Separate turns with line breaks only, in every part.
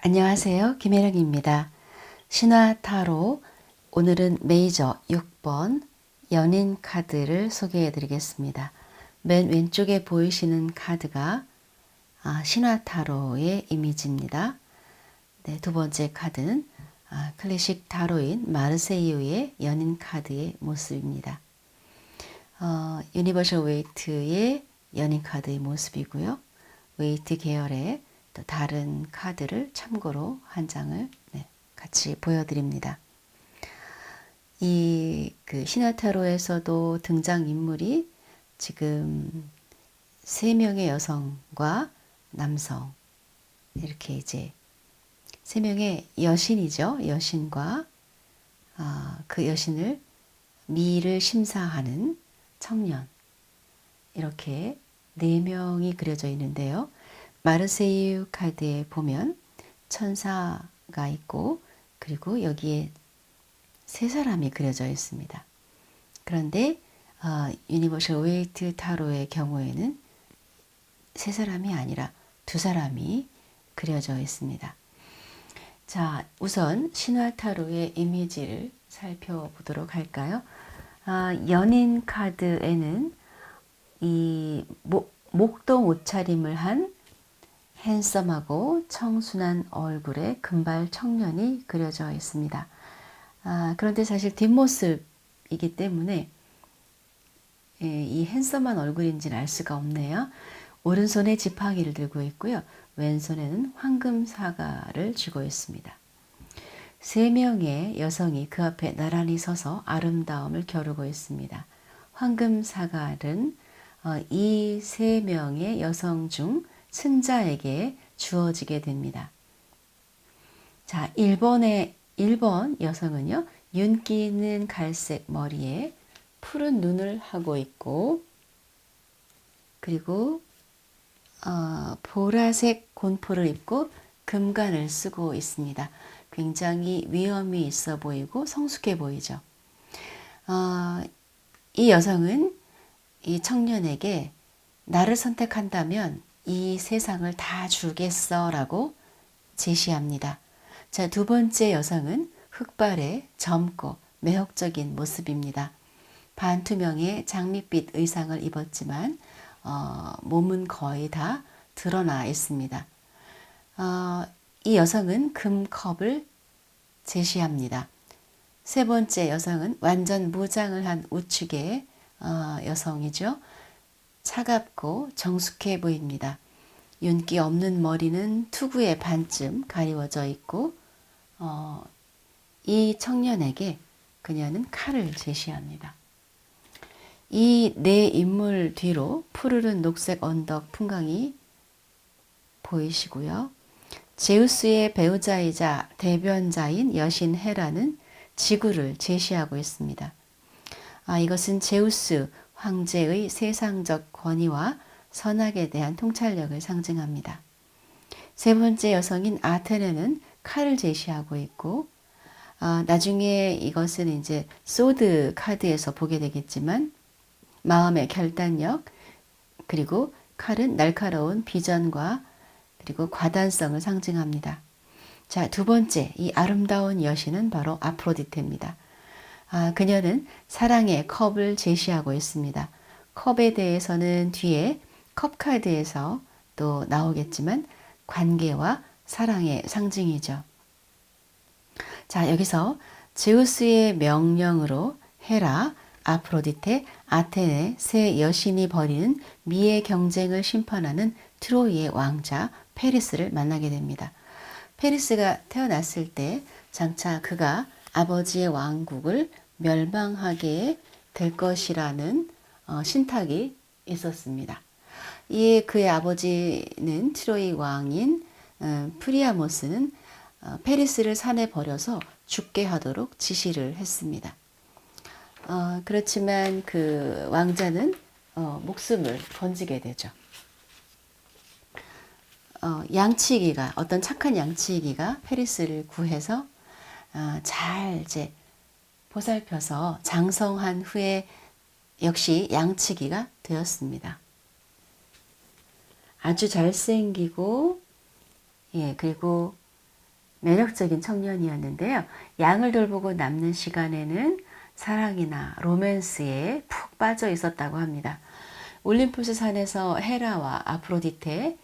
안녕하세요. 김혜령입니다. 신화 타로 오늘은 메이저 6번 연인 카드를 소개해 드리겠습니다. 맨 왼쪽에 보이시는 카드가 신화 타로의 이미지입니다. 네, 두 번째 카드는 클래식 타로인 마르세유의 연인 카드의 모습입니다. 유니버셜 웨이트의 연인 카드의 모습이고요. 웨이트 계열의 또 다른 카드를 참고로 한 장을 같이 보여드립니다. 그 신화타로에서도 등장인물이 지금 3명의 여성과 남성 이렇게 이제 3명의 여신이죠. 여신과 그 여신을 미를 심사하는 청년 이렇게 4명이 그려져 있는데요. 마르세유 카드에 보면 천사가 있고 그리고 여기에 3사람이 그려져 있습니다. 그런데 유니버셜 웨이트 타로의 경우에는 3사람이 아니라 2사람이 그려져 있습니다. 자, 우선 신화 타로의 이미지를 살펴보도록 할까요? 연인 카드에는 이 목동 옷차림을 한 핸섬하고 청순한 얼굴의 금발 청년이 그려져 있습니다. 그런데 사실 뒷모습이기 때문에 이 핸섬한 얼굴인지는 알 수가 없네요. 오른손에 지팡이를 들고 있고요. 왼손에는 황금 사과를 쥐고 있습니다. 3명의 여성이 그 앞에 나란히 서서 아름다움을 겨루고 있습니다. 황금 사과는 이 3명의 여성 중 승자에게 주어지게 됩니다. 자, 1번 여성은요, 윤기 있는 갈색 머리에 푸른 눈을 하고 있고, 그리고 보라색 곤포를 입고 금관을 쓰고 있습니다. 굉장히 위엄이 있어 보이고 성숙해 보이죠. 이 여성은 이 청년에게 나를 선택한다면 이 세상을 다 주겠어 라고 제시합니다. 자, 두 번째 여성은 흑발의 젊고 매혹적인 모습입니다. 반투명의 장밋빛 의상을 입었지만 몸은 거의 다 드러나 있습니다. 이 여성은 금컵을 제시합니다. 세 번째 여성은 완전 무장을 한 우측의 여성이죠. 차갑고 정숙해 보입니다. 윤기 없는 머리는 투구의 반쯤 가리워져 있고 이 청년에게 그녀는 칼을 제시합니다. 이 4인물 뒤로 푸르른 녹색 언덕 풍광이 보이시고요. 제우스의 배우자이자 대변자인 여신 헤라는 지구를 제시하고 있습니다. 이것은 제우스 황제의 세상적 권위와 선악에 대한 통찰력을 상징합니다. 세 번째 여성인 아테네는 칼을 제시하고 있고, 나중에 이것은 이제 소드 카드에서 보게 되겠지만, 마음의 결단력, 그리고 칼은 날카로운 비전과 그리고 과단성을 상징합니다. 자, 두 번째, 이 아름다운 여신은 바로 아프로디테입니다. 그녀는 사랑의 컵을 제시하고 있습니다. 컵에 대해서는 뒤에 컵 카드에서 또 나오겠지만 관계와 사랑의 상징이죠. 자, 여기서 제우스의 명령으로 헤라, 아프로디테, 아테네 세 여신이 벌이는 미의 경쟁을 심판하는 트로이의 왕자 페리스를 만나게 됩니다. 페리스가 태어났을 때 장차 그가 아버지의 왕국을 멸망하게 될 것이라는 신탁이 있었습니다. 이에 그의 아버지는 트로이 왕인 프리아모스는 페리스를 산에 버려서 죽게 하도록 지시를 했습니다. 그렇지만 그 왕자는 목숨을 건지게 되죠. 양치기가 어떤 착한 양치기가 페리스를 구해서 잘 이제 보살펴서 장성한 후에 역시 양치기가 되었습니다. 아주 잘생기고 그리고 매력적인 청년이었는데요. 양을 돌보고 남는 시간에는 사랑이나 로맨스에 푹 빠져 있었다고 합니다. 올림푸스 산에서 헤라와 아프로디테,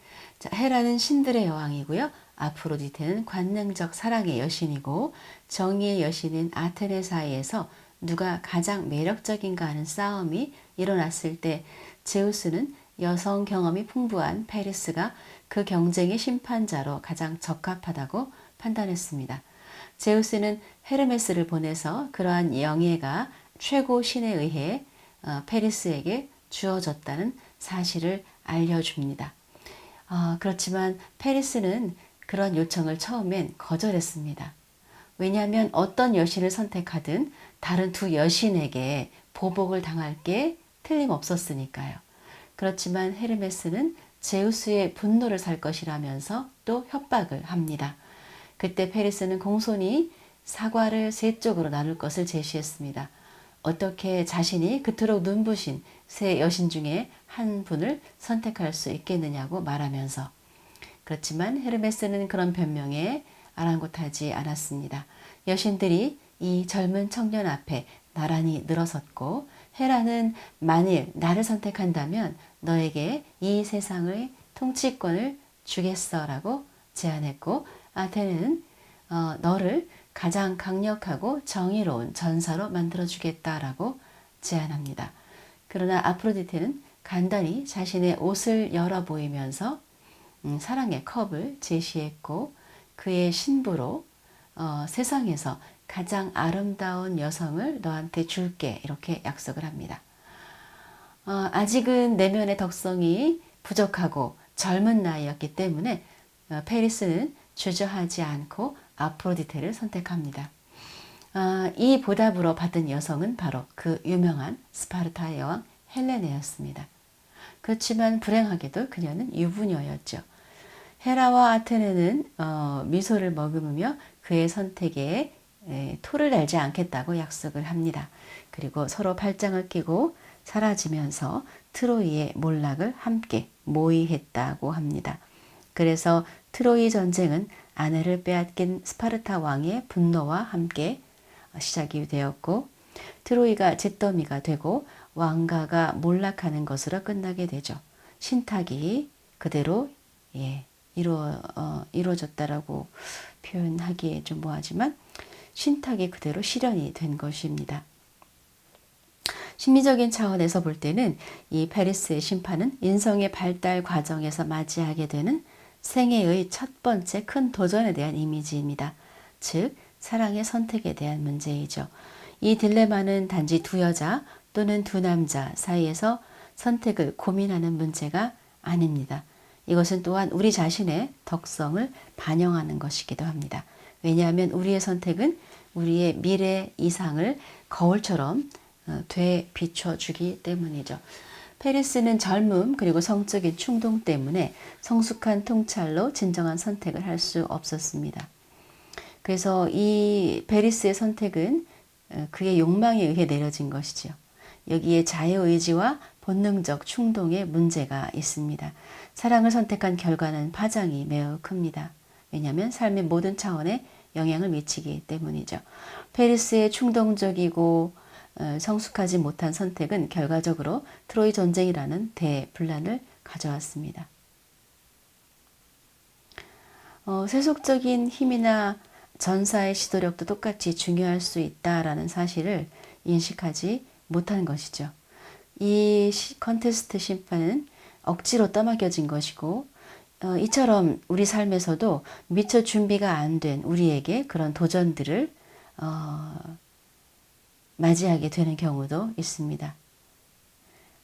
헤라는 신들의 여왕이고요. 아프로디테는 관능적 사랑의 여신이고 정의의 여신인 아테네 사이에서 누가 가장 매력적인가 하는 싸움이 일어났을 때 제우스는 여성 경험이 풍부한 페리스가 그 경쟁의 심판자로 가장 적합하다고 판단했습니다. 제우스는 헤르메스를 보내서 그러한 영예가 최고 신에 의해 페리스에게 주어졌다는 사실을 알려줍니다. 그렇지만 페리스는 그런 요청을 처음엔 거절했습니다. 왜냐하면 어떤 여신을 선택하든 다른 두 여신에게 보복을 당할 게 틀림없었으니까요. 그렇지만 헤르메스는 제우스의 분노를 살 것이라면서 또 협박을 합니다. 그때 페리스는 공손히 사과를 세 쪽으로 나눌 것을 제시했습니다. 어떻게 자신이 그토록 눈부신 세 여신 중에 한 분을 선택할 수 있겠느냐고 말하면서, 그렇지만 헤르메스는 그런 변명에 아랑곳하지 않았습니다. 여신들이 이 젊은 청년 앞에 나란히 늘어섰고 헤라는 만일 나를 선택한다면 너에게 이 세상의 통치권을 주겠어라고 제안했고 아테네는 너를 가장 강력하고 정의로운 전사로 만들어주겠다라고 제안합니다. 그러나 아프로디테는 간단히 자신의 옷을 열어 보이면서 사랑의 컵을 제시했고 그의 신부로 세상에서 가장 아름다운 여성을 너한테 줄게 이렇게 약속을 합니다. 아직은 내면의 덕성이 부족하고 젊은 나이였기 때문에 페리스는 주저하지 않고 아프로디테를 선택합니다. 이 보답으로 받은 여성은 바로 그 유명한 스파르타의 여왕 헬레네였습니다. 그렇지만 불행하게도 그녀는 유부녀였죠. 헤라와 아테네는 미소를 머금으며 그의 선택에 토를 달지 않겠다고 약속을 합니다. 그리고 서로 팔짱을 끼고 사라지면서 트로이의 몰락을 함께 모의했다고 합니다. 그래서 트로이 전쟁은 아내를 빼앗긴 스파르타 왕의 분노와 함께 시작이 되었고 트로이가 잿더미가 되고 왕가가 몰락하는 것으로 끝나게 되죠. 신탁이 그대로 이루어졌다라고 표현하기에 좀 뭐하지만 신탁이 그대로 실현이 된 것입니다. 심리적인 차원에서 볼 때는 이 페리스의 심판은 인성의 발달 과정에서 맞이하게 되는 생애의 첫 번째 큰 도전에 대한 이미지입니다. 즉 사랑의 선택에 대한 문제이죠. 이 딜레마는 단지 두 여자 또는 두 남자 사이에서 선택을 고민하는 문제가 아닙니다. 이것은 또한 우리 자신의 덕성을 반영하는 것이기도 합니다. 왜냐하면 우리의 선택은 우리의 미래 이상을 거울처럼 되비춰주기 때문이죠. 페리스는 젊음 그리고 성적인 충동 때문에 성숙한 통찰로 진정한 선택을 할 수 없었습니다. 그래서 이 페리스의 선택은 그의 욕망에 의해 내려진 것이지요. 여기에 자유의지와 본능적 충동의 문제가 있습니다. 사랑을 선택한 결과는 파장이 매우 큽니다. 왜냐하면 삶의 모든 차원에 영향을 미치기 때문이죠. 페리스의 충동적이고 성숙하지 못한 선택은 결과적으로 트로이 전쟁이라는 대분란을 가져왔습니다. 세속적인 힘이나 전사의 시도력도 똑같이 중요할 수 있다라는 사실을 인식하지 못한 것이죠. 이 컨테스트 심판은 억지로 떠맡겨진 것이고 이처럼 우리 삶에서도 미처 준비가 안 된 우리에게 그런 도전들을 맞이하게 되는 경우도 있습니다.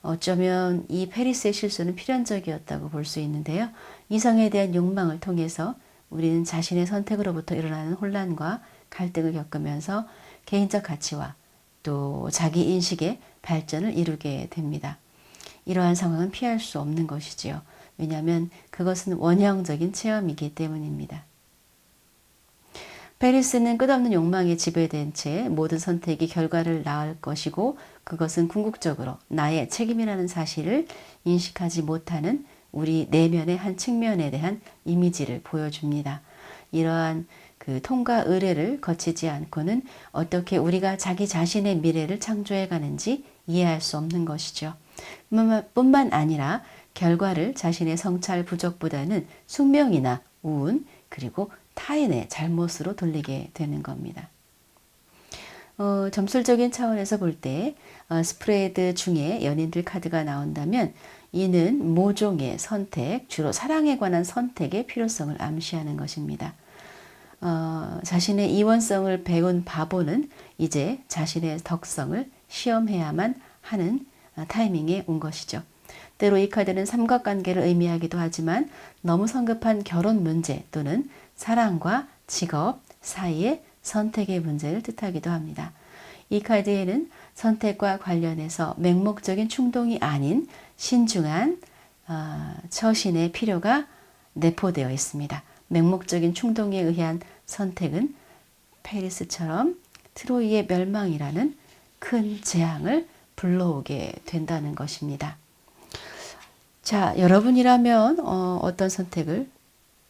어쩌면 이 페리스의 실수는 필연적이었다고 볼 수 있는데요. 이성에 대한 욕망을 통해서 우리는 자신의 선택으로부터 일어나는 혼란과 갈등을 겪으면서 개인적 가치와 또 자기 인식의 발전을 이루게 됩니다. 이러한 상황은 피할 수 없는 것이지요. 왜냐하면 그것은 원형적인 체험이기 때문입니다. 페리스는 끝없는 욕망에 지배된 채 모든 선택이 결과를 낳을 것이고 그것은 궁극적으로 나의 책임이라는 사실을 인식하지 못하는 우리 내면의 한 측면에 대한 이미지를 보여줍니다. 이러한 그 통과 의례를 거치지 않고는 어떻게 우리가 자기 자신의 미래를 창조해 가는지 이해할 수 없는 것이죠. 뿐만 아니라 결과를 자신의 성찰 부족보다는 숙명이나 운 그리고 타인의 잘못으로 돌리게 되는 겁니다. 점술적인 차원에서 볼 때 스프레드 중에 연인들 카드가 나온다면 이는 모종의 선택, 주로 사랑에 관한 선택의 필요성을 암시하는 것입니다. 자신의 이원성을 배운 바보는 이제 자신의 덕성을 시험해야만 하는 타이밍에 온 것이죠. 때로 이 카드는 삼각관계를 의미하기도 하지만 너무 성급한 결혼 문제 또는 사랑과 직업 사이의 선택의 문제를 뜻하기도 합니다. 이 카드에는 선택과 관련해서 맹목적인 충동이 아닌 신중한 처신의 필요가 내포되어 있습니다. 맹목적인 충동에 의한 선택은 페리스처럼 트로이의 멸망이라는 큰 재앙을 불러오게 된다는 것입니다. 자, 여러분이라면 어떤 선택을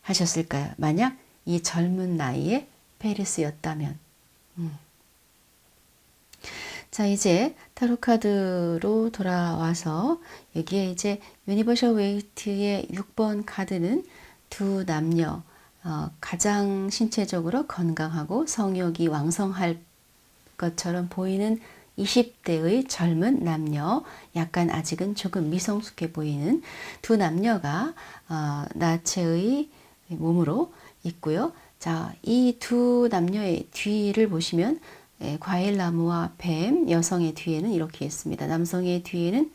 하셨을까요? 만약 이 젊은 나이에 페리스였다면. 자, 이제 타로 카드로 돌아와서 여기에 이제 유니버셜 웨이트의 6번 카드는 두 남녀 가장 신체적으로 건강하고 성욕이 왕성할 것처럼 보이는 20대의 젊은 남녀, 약간 아직은 조금 미성숙해 보이는 두 남녀가 나체의 몸으로 있고요. 자, 이 두 남녀의 뒤를 보시면 과일나무와 뱀, 여성의 뒤에는 이렇게 있습니다. 남성의 뒤에는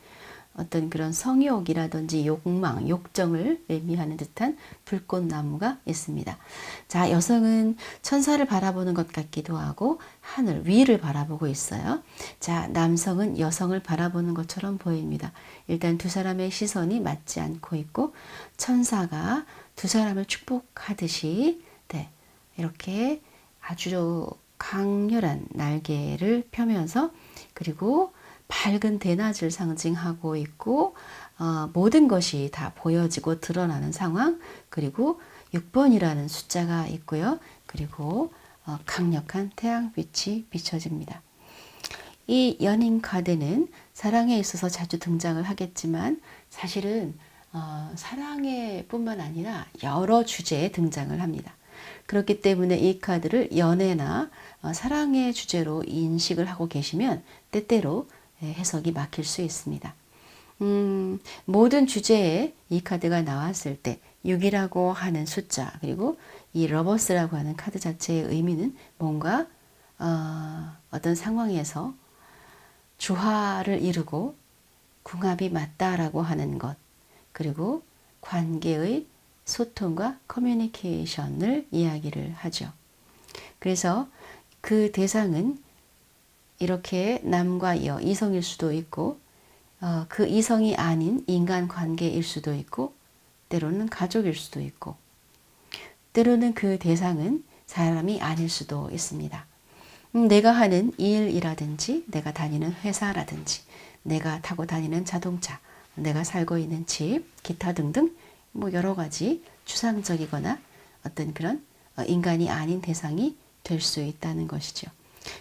어떤 그런 성욕이라든지 욕망, 욕정을 의미하는 듯한 불꽃나무가 있습니다. 자, 여성은 천사를 바라보는 것 같기도 하고 하늘 위를 바라보고 있어요. 자, 남성은 여성을 바라보는 것처럼 보입니다. 일단 두 사람의 시선이 맞지 않고 있고 천사가 두 사람을 축복하듯이 이렇게 아주 강렬한 날개를 펴면서 그리고 밝은 대낮을 상징하고 있고 모든 것이 다 보여지고 드러나는 상황, 그리고 6번이라는 숫자가 있고요. 그리고 강력한 태양빛이 비춰집니다. 이 연인 카드는 사랑에 있어서 자주 등장을 하겠지만 사실은 사랑에 뿐만 아니라 여러 주제에 등장을 합니다. 그렇기 때문에 이 카드를 연애나 사랑의 주제로 인식을 하고 계시면 때때로 해석이 막힐 수 있습니다. 모든 주제에 이 카드가 나왔을 때 6이라고 하는 숫자 그리고 이 러버스라고 하는 카드 자체의 의미는 뭔가 어떤 상황에서 조화를 이루고 궁합이 맞다라고 하는 것 그리고 관계의 소통과 커뮤니케이션을 이야기를 하죠. 그래서 그 대상은 이렇게 남과 여, 이성일 수도 있고 그 이성이 아닌 인간관계일 수도 있고 때로는 가족일 수도 있고 때로는 그 대상은 사람이 아닐 수도 있습니다. 내가 하는 일이라든지 내가 다니는 회사라든지 내가 타고 다니는 자동차, 내가 살고 있는 집, 기타 등등 여러 가지 추상적이거나 어떤 그런 인간이 아닌 대상이 될 수 있다는 것이죠.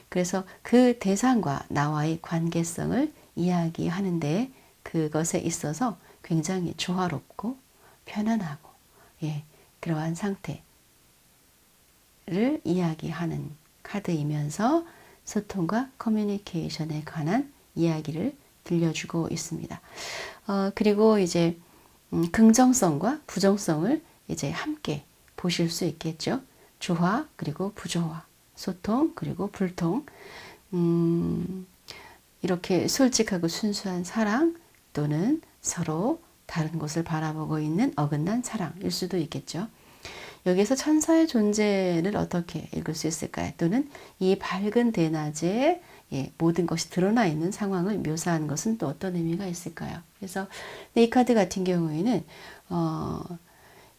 그래서 그 대상과 나와의 관계성을 이야기하는데 그것에 있어서 굉장히 조화롭고 편안하고 그러한 상태를 이야기하는 카드이면서 소통과 커뮤니케이션에 관한 이야기를 들려주고 있습니다. 그리고 이제 긍정성과 부정성을 이제 함께 보실 수 있겠죠. 조화 그리고 부조화, 소통 그리고 불통, 이렇게 솔직하고 순수한 사랑 또는 서로 다른 곳을 바라보고 있는 어긋난 사랑일 수도 있겠죠. 여기서 천사의 존재를 어떻게 읽을 수 있을까요? 또는 이 밝은 대낮에 모든 것이 드러나 있는 상황을 묘사하는 것은 또 어떤 의미가 있을까요? 그래서 이 카드 같은 경우에는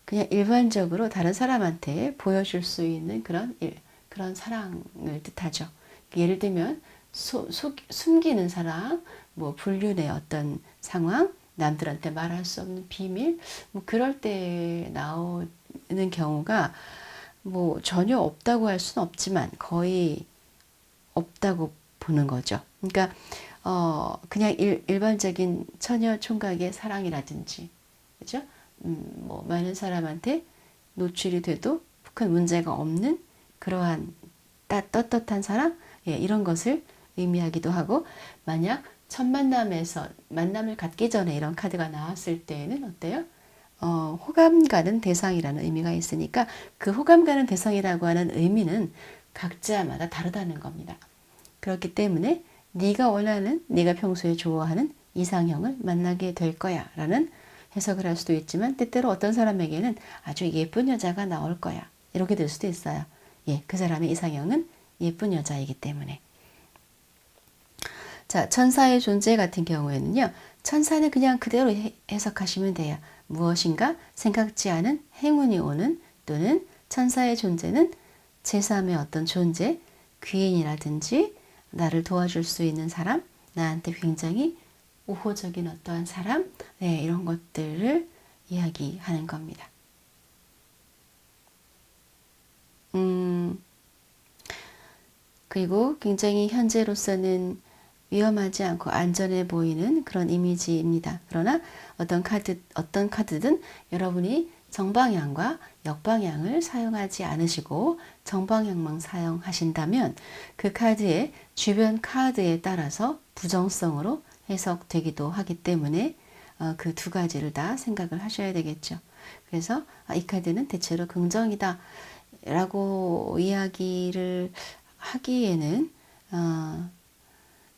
그냥 일반적으로 다른 사람한테 보여줄 수 있는 그런 사랑을 뜻하죠. 예를 들면 숨기는 사랑, 불륜의 어떤 상황, 남들한테 말할 수 없는 비밀, 그럴 때 나오는 경우가 뭐 전혀 없다고 할 수는 없지만 거의 없다고 보는 거죠. 그러니까 그냥 일반적인 처녀 총각의 사랑이라든지, 그죠? 뭐 많은 사람한테 노출이 돼도 큰 문제가 없는 그러한 떳떳한 사랑, 예, 이런 것을 의미하기도 하고, 만약 첫 만남에서 만남을 갖기 전에 이런 카드가 나왔을 때에는 어때요? 호감 가는 대상이라는 의미가 있으니까 그 호감 가는 대상이라고 하는 의미는 각자마다 다르다는 겁니다. 그렇기 때문에 네가 원하는, 네가 평소에 좋아하는 이상형을 만나게 될 거야 라는 해석을 할 수도 있지만, 때때로 어떤 사람에게는 아주 예쁜 여자가 나올 거야 이렇게 될 수도 있어요. 예, 그 사람의 이상형은 예쁜 여자이기 때문에. 자, 천사의 존재 같은 경우에는요, 천사는 그냥 그대로 해석하시면 돼요. 무엇인가 생각지 않은 행운이 오는, 또는 천사의 존재는 제3의 어떤 존재, 귀인이라든지 나를 도와줄 수 있는 사람, 나한테 굉장히 우호적인 어떠한 사람, 네, 이런 것들을 이야기하는 겁니다. 그리고 굉장히 현재로서는 위험하지 않고 안전해 보이는 그런 이미지입니다. 그러나 어떤 카드든 여러분이 정방향과 역방향을 사용하지 않으시고 정방향만 사용하신다면 그 카드의 주변 카드에 따라서 부정성으로 해석되기도 하기 때문에 그 두 가지를 다 생각을 하셔야 되겠죠. 그래서 이 카드는 대체로 긍정이다 라고 이야기를 하기에는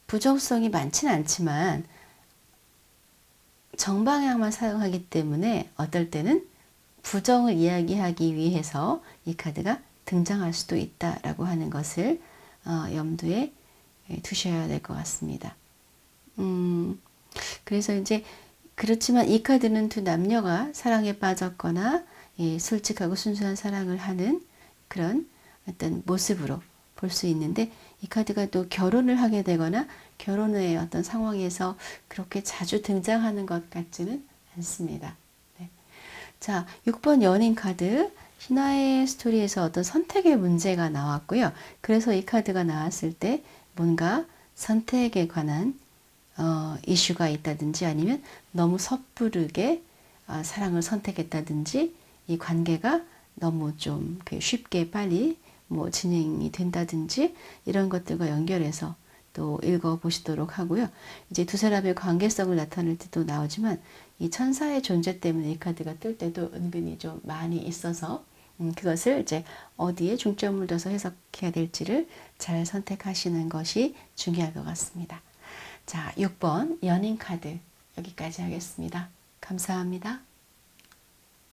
부정성이 많지는 않지만 정방향만 사용하기 때문에 어떨 때는 부정을 이야기하기 위해서 이 카드가 등장할 수도 있다라고 하는 것을 염두에 두셔야 될 것 같습니다. 그래서 이제 그렇지만 이 카드는 두 남녀가 사랑에 빠졌거나 솔직하고 순수한 사랑을 하는 그런 어떤 모습으로 볼 수 있는데, 이 카드가 또 결혼을 하게 되거나 결혼의 어떤 상황에서 그렇게 자주 등장하는 것 같지는 않습니다. 네. 자, 6번 연인 카드. 신화의 스토리에서 어떤 선택의 문제가 나왔고요. 그래서 이 카드가 나왔을 때 뭔가 선택에 관한 이슈가 있다든지, 아니면 너무 섣부르게 사랑을 선택했다든지, 이 관계가 너무 좀 쉽게 빨리 뭐 진행이 된다든지, 이런 것들과 연결해서 또 읽어보시도록 하고요. 이제 두 사람의 관계성을 나타낼 때도 나오지만, 이 천사의 존재 때문에 이 카드가 뜰 때도 은근히 좀 많이 있어서 그것을 이제 어디에 중점을 둬서 해석해야 될지를 잘 선택하시는 것이 중요할 것 같습니다. 자, 6번 연인 카드 여기까지 하겠습니다. 감사합니다.